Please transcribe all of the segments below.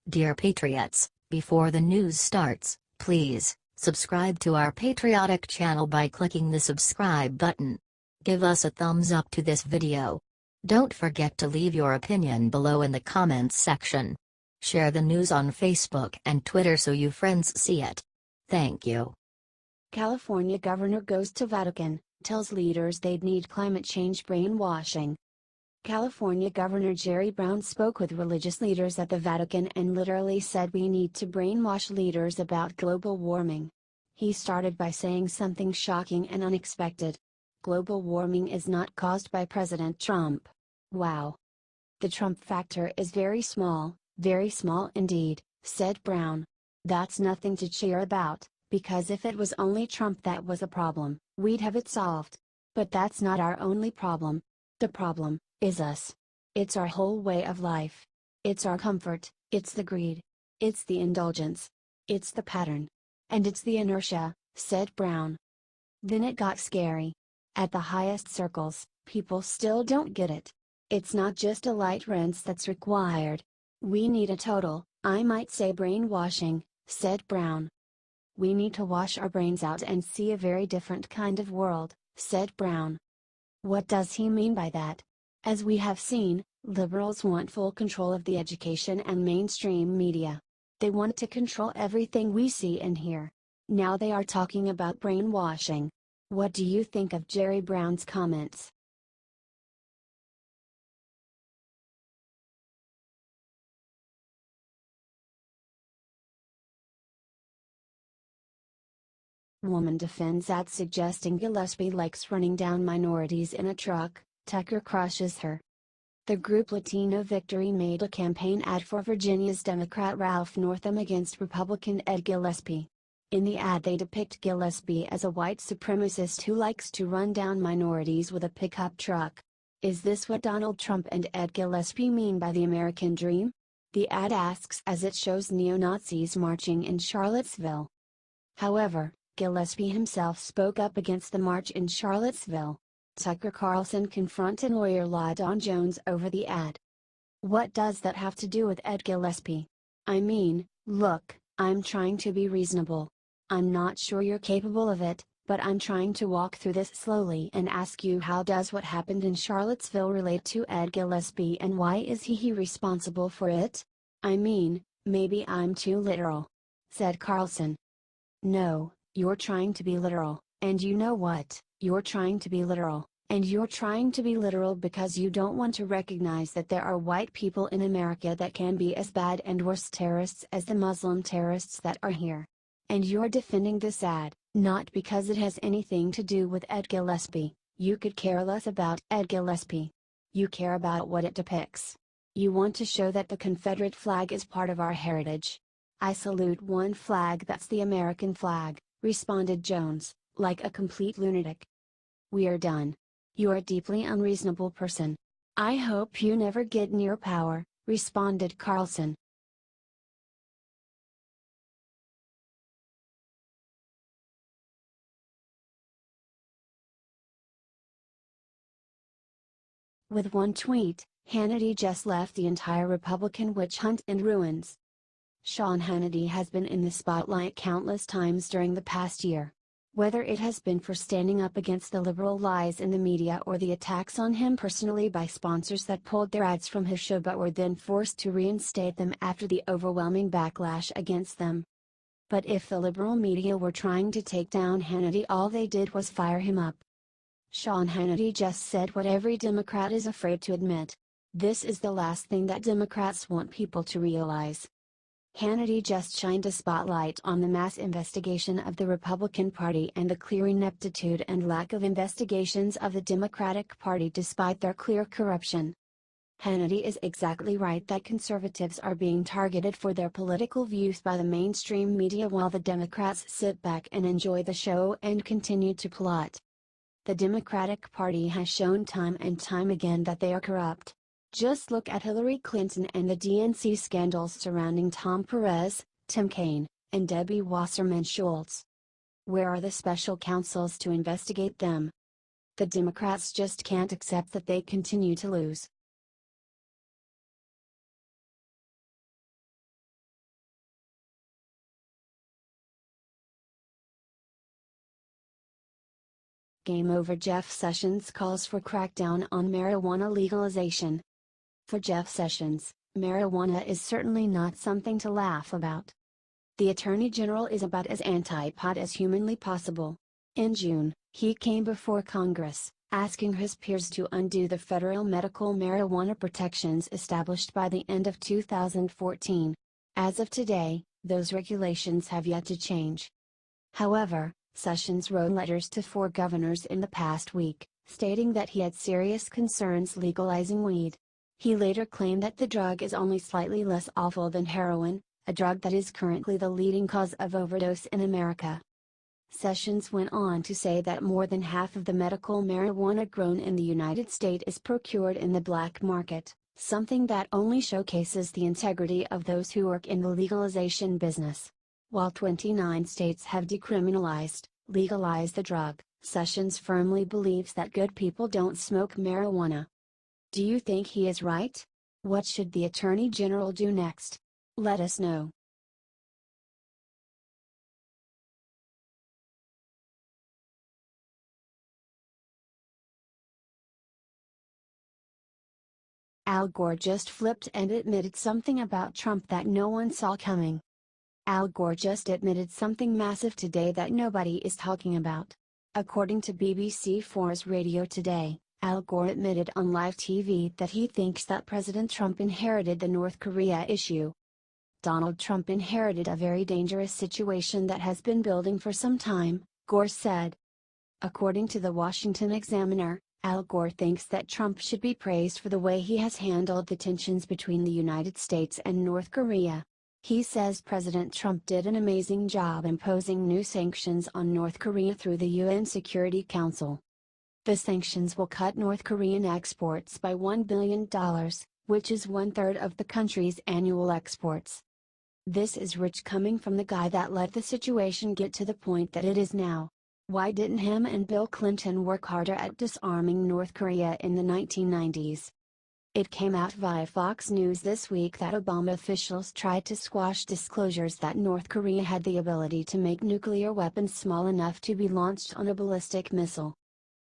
Dear Patriots, before the news starts, please subscribe to our patriotic channel by clicking the subscribe button. Give us a thumbs up to this video. Don't forget to leave your opinion below in the comments section. Share the news on Facebook and Twitter so you friends see it. Thank you. California governor goes to Vatican, tells leaders they'd need climate change brainwashing. California Governor Jerry Brown spoke with religious leaders at the Vatican and literally said we need to brainwash leaders about global warming. He started by saying something shocking and unexpected. Global warming is not caused by President Trump. Wow. The Trump factor is very small indeed, said Brown. That's nothing to cheer about, because if it was only Trump that was a problem, we'd have it solved. But that's not our only problem. The problem is us. It's our whole way of life. It's our comfort, it's the greed. It's the indulgence. It's the pattern. And it's the inertia, said Brown. Then it got scary. At the highest circles, people still don't get it. It's not just a light rinse that's required. We need a total, I might say brainwashing, said Brown. We need to wash our brains out and see a very different kind of world, said Brown. What does he mean by that? As we have seen, liberals want full control of the education and mainstream media. They want to control everything we see and hear. Now they are talking about brainwashing. What do you think of Jerry Brown's comments? Woman defends ad suggesting Gillespie likes running down minorities in a truck. Tucker crushes her. The group Latino Victory made a campaign ad for Virginia's Democrat Ralph Northam against Republican Ed Gillespie. In the ad they depict Gillespie as a white supremacist who likes to run down minorities with a pickup truck. Is this what Donald Trump and Ed Gillespie mean by the American dream? The ad asks as it shows neo-Nazis marching in Charlottesville. However, Gillespie himself spoke up against the march in Charlottesville. Tucker Carlson confronted lawyer LaDon Jones over the ad. What does that have to do with Ed Gillespie? I mean, look, I'm trying to be reasonable. I'm not sure you're capable of it, but I'm trying to walk through this slowly and ask you, how does what happened in Charlottesville relate to Ed Gillespie and why is he responsible for it? I mean, maybe I'm too literal, said Carlson. No, you're trying to be literal, and you know what? You're trying to be literal, and you're trying to be literal because you don't want to recognize that there are white people in America that can be as bad and worse terrorists as the Muslim terrorists that are here. And you're defending this ad, not because it has anything to do with Ed Gillespie. You could care less about Ed Gillespie. You care about what it depicts. You want to show that the Confederate flag is part of our heritage. I salute one flag, that's the American flag, responded Jones, like a complete lunatic. We are done. You're a deeply unreasonable person. I hope you never get near power, responded Carlson. With one tweet, Hannity just left the entire Republican witch hunt in ruins. Sean Hannity has been in the spotlight countless times during the past year. Whether it has been for standing up against the liberal lies in the media or the attacks on him personally by sponsors that pulled their ads from his show but were then forced to reinstate them after the overwhelming backlash against them. But if the liberal media were trying to take down Hannity, all they did was fire him up. Sean Hannity just said what every Democrat is afraid to admit. This is the last thing that Democrats want people to realize. Hannity just shined a spotlight on the mass investigation of the Republican Party and the clear ineptitude and lack of investigations of the Democratic Party despite their clear corruption. Hannity is exactly right that conservatives are being targeted for their political views by the mainstream media while the Democrats sit back and enjoy the show and continue to plot. The Democratic Party has shown time and time again that they are corrupt. Just look at Hillary Clinton and the DNC scandals surrounding Tom Perez, Tim Kaine, and Debbie Wasserman Schultz. Where are the special counsels to investigate them? The Democrats just can't accept that they continue to lose. Game over. Jeff Sessions calls for crackdown on marijuana legalization. For Jeff Sessions, marijuana is certainly not something to laugh about. The Attorney General is about as anti-pot as humanly possible. In June, he came before Congress, asking his peers to undo the federal medical marijuana protections established by the end of 2014. As of today, those regulations have yet to change. However, Sessions wrote letters to 4 governors in the past week, stating that he had serious concerns legalizing weed. He later claimed that the drug is only slightly less awful than heroin, a drug that is currently the leading cause of overdose in America. Sessions went on to say that more than half of the medical marijuana grown in the United States is procured in the black market, something that only showcases the integrity of those who work in the legalization business. While 29 states have legalized the drug, Sessions firmly believes that good people don't smoke marijuana. Do you think he is right? What should the Attorney General do next? Let us know. Al Gore just flipped and admitted something about Trump that no one saw coming. Al Gore just admitted something massive today that nobody is talking about. According to BBC4's Radio Today, Al Gore admitted on live TV that he thinks that President Trump inherited the North Korea issue. Donald Trump inherited a very dangerous situation that has been building for some time, Gore said. According to the Washington Examiner, Al Gore thinks that Trump should be praised for the way he has handled the tensions between the United States and North Korea. He says President Trump did an amazing job imposing new sanctions on North Korea through the UN Security Council. The sanctions will cut North Korean exports by $1 billion, which is 1/3 of the country's annual exports. This is rich coming from the guy that let the situation get to the point that it is now. Why didn't him and Bill Clinton work harder at disarming North Korea in the 1990s? It came out via Fox News this week that Obama officials tried to squash disclosures that North Korea had the ability to make nuclear weapons small enough to be launched on a ballistic missile.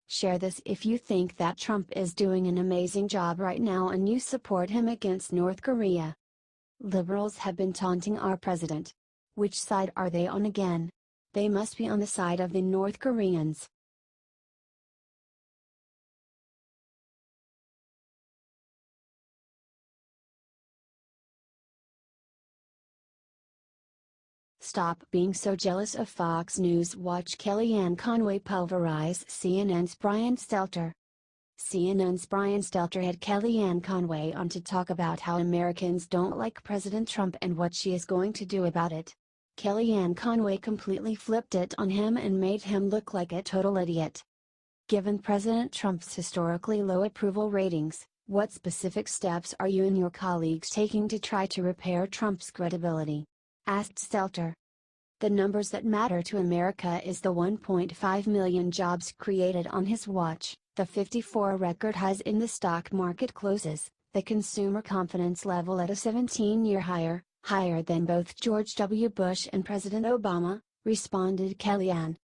Share this if you think that Trump is doing an amazing job right now and you support him against North Korea. Liberals have been taunting our president. Which side are they on again? They must be on the side of the North Koreans. Stop being so jealous of Fox News. Watch Kellyanne Conway pulverize CNN's Brian Stelter. CNN's Brian Stelter had Kellyanne Conway on to talk about how Americans don't like President Trump and what she is going to do about it. Kellyanne Conway completely flipped it on him and made him look like a total idiot. Given President Trump's historically low approval ratings, what specific steps are you and your colleagues taking to try to repair Trump's credibility? Asked Stelter. The numbers that matter to America is the 1.5 million jobs created on his watch, the 54 record highs in the stock market closes, the consumer confidence level at a 17-year higher than both George W. Bush and President Obama, responded Kellyanne.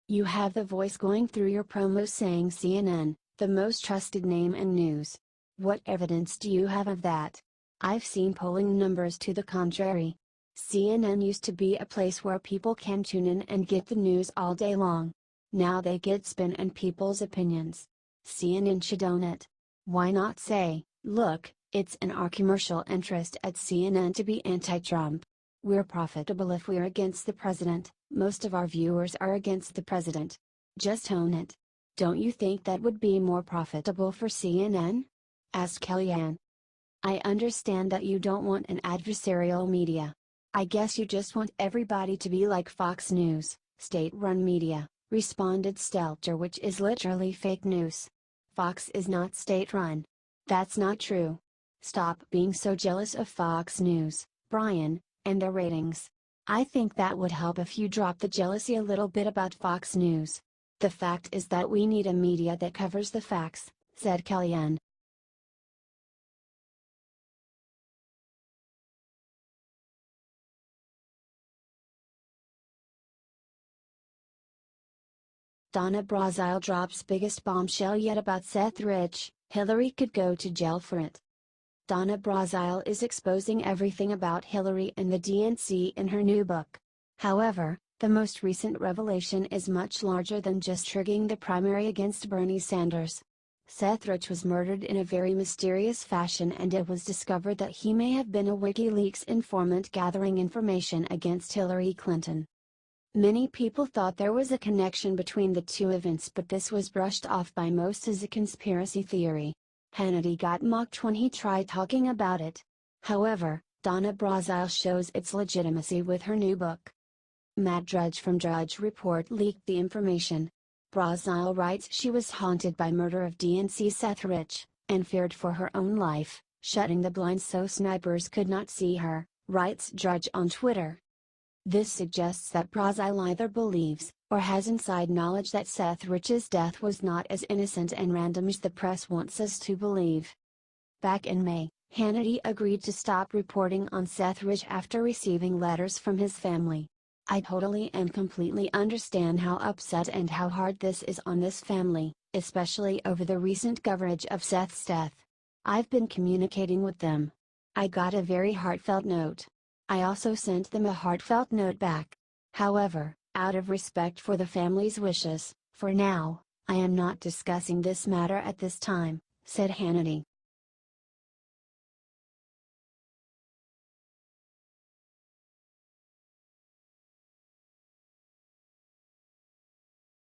You have the voice going through your promo saying CNN, the most trusted name in news. What evidence do you have of that? I've seen polling numbers to the contrary. CNN used to be a place where people can tune in and get the news all day long. Now they get spin and people's opinions. CNN should own it. Why not say, look, it's in our commercial interest at CNN to be anti-Trump. We're profitable if we're against the president, most of our viewers are against the president. Just own it. Don't you think that would be more profitable for CNN? Asked Kellyanne. I understand that you don't want an adversarial media. I guess you just want everybody to be like Fox News, state-run media, responded Stelter, which is literally fake news. Fox is not state-run. That's not true. Stop being so jealous of Fox News, Brian, and their ratings. I think that would help if you drop the jealousy a little bit about Fox News. The fact is that we need a media that covers the facts, said Kellyanne. Donna Brazile drops biggest bombshell yet about Seth Rich, Hillary could go to jail for it. Donna Brazile is exposing everything about Hillary and the DNC in her new book. However, the most recent revelation is much larger than just triggering the primary against Bernie Sanders. Seth Rich was murdered in a very mysterious fashion, and it was discovered that he may have been a WikiLeaks informant gathering information against Hillary Clinton. Many people thought there was a connection between the two events, but this was brushed off by most as a conspiracy theory. Hannity got mocked when he tried talking about it. However, Donna Brazile shows its legitimacy with her new book. Matt Drudge from Drudge Report leaked the information. Brazile writes she was haunted by murder of DNC Seth Rich, and feared for her own life, shutting the blinds so snipers could not see her, writes Drudge on Twitter. This suggests that Brazile either believes, or has inside knowledge that Seth Rich's death was not as innocent and random as the press wants us to believe. Back in May, Hannity agreed to stop reporting on Seth Rich after receiving letters from his family. I totally and completely understand how upset and how hard this is on this family, especially over the recent coverage of Seth's death. I've been communicating with them. I got a very heartfelt note. I also sent them a heartfelt note back. However, out of respect for the family's wishes, for now, I am not discussing this matter at this time, said Hannity.